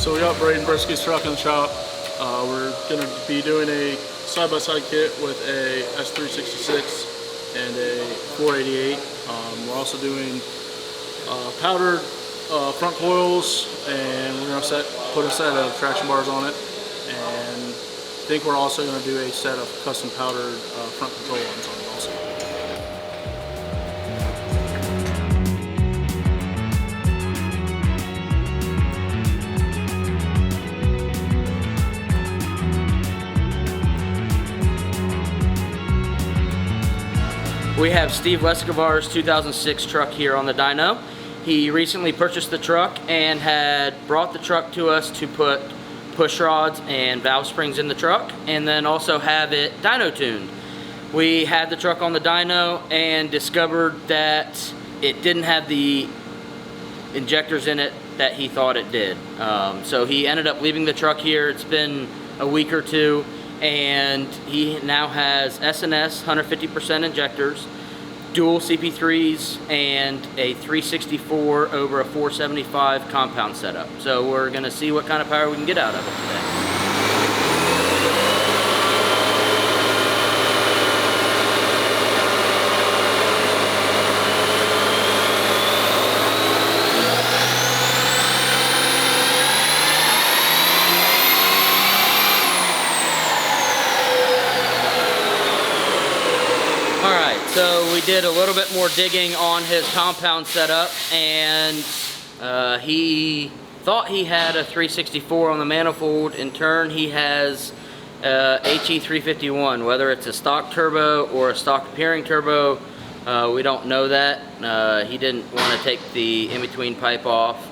So we got Braden Brisky's truck in the shop. We're going to be doing a side-by-side kit with a S366 and a 488. We're also doing powdered front coils, and we're going to put a set of traction bars on it. And I think we're also going to do a set of custom powdered front control arms on it also. We have Steve Lescovar's 2006 truck here on the dyno. He recently purchased the truck and had brought the truck to us to put push rods and valve springs in the truck, and then also have it dyno tuned. We had the truck on the dyno and discovered that it didn't have the injectors in it that he thought it did. So he ended up leaving the truck here. It's been a week or two, and he now has S&S 150% injectors, dual CP3s, and a 364 over a 475 compound setup. So we're going to see what kind of power we can get out of it today. So we did a little bit more digging on his compound setup, and he thought he had a 364 on the manifold. In turn, he has HE351. Whether it's a stock turbo or a stock appearing turbo, we don't know that. He didn't want to take the in-between pipe off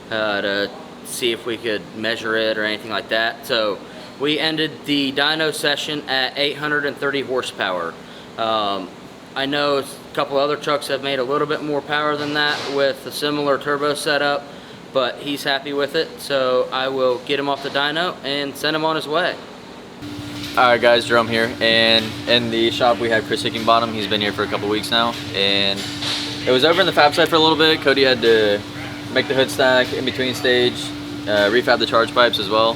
to see if we could measure it or anything like that. So we ended the dyno session at 830 horsepower. I know a couple other trucks have made a little bit more power than that with a similar turbo setup, but he's happy with it, so I will get him off the dyno and send him on his way. Alright guys, Jerome here, and in the shop we have Chris Hickingbottom. He's been here for a couple weeks now, and it was over in the fab side for a little bit. Cody had to make the hood stack, in between stage, refab the charge pipes as well,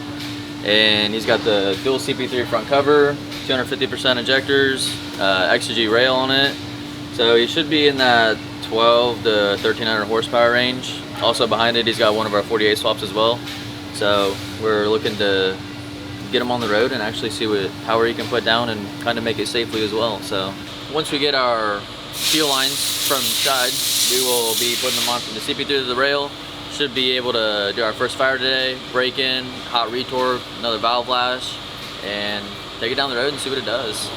and he's got the dual CP3 front cover, 250% injectors, extra G rail on it, so he should be in that 12 to 1300 horsepower range. Also behind it he's got one of our 48 swaps as well, so we're looking to get him on the road and actually see what power he can put down and kind of make it safely as well. So once we get our fuel lines from side, we will be putting them on from the CP3 to the rail. Should be able to do our first fire today, break in, hot retorque, another valve flash, and take it down the road and see what it does.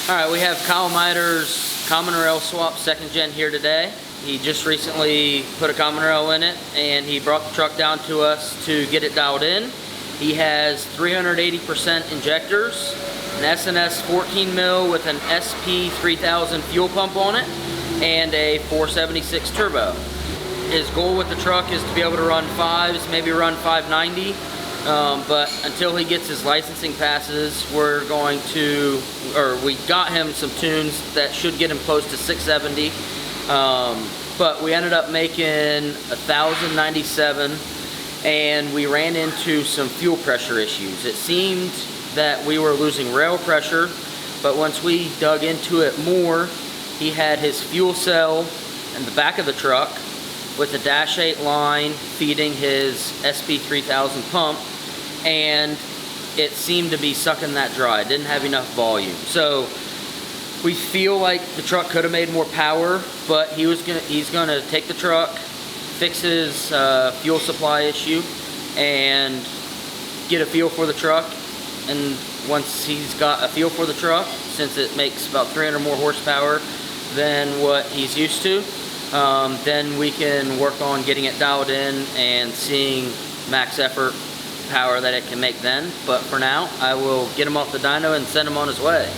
Alright, we have Kyle Miter's common rail swap 2nd gen here today. He just recently put a common rail in it, and he brought the truck down to us to get it dialed in. He has 380% injectors, an S&S 14 mil with an SP 3000 fuel pump on it, and a 476 turbo. His goal with the truck is to be able to run 5s, maybe run 590. But until he gets his licensing passes, we're going to, or we got him some tunes that should get him close to 670. But we ended up making 1097, and we ran into some fuel pressure issues. It seemed that we were losing rail pressure, but once we dug into it more, he had his fuel cell in the back of the truck with the Dash 8 line feeding his SP 3000 pump, and it seemed to be sucking that dry. It didn't have enough volume. So we feel like the truck could have made more power, but he's gonna take the truck, fix his fuel supply issue, and get a feel for the truck. And once he's got a feel for the truck, since it makes about 300 more horsepower than what he's used to, then we can work on getting it dialed in and seeing max effort power that it can make then. But for now, I will get him off the dyno and send him on his way.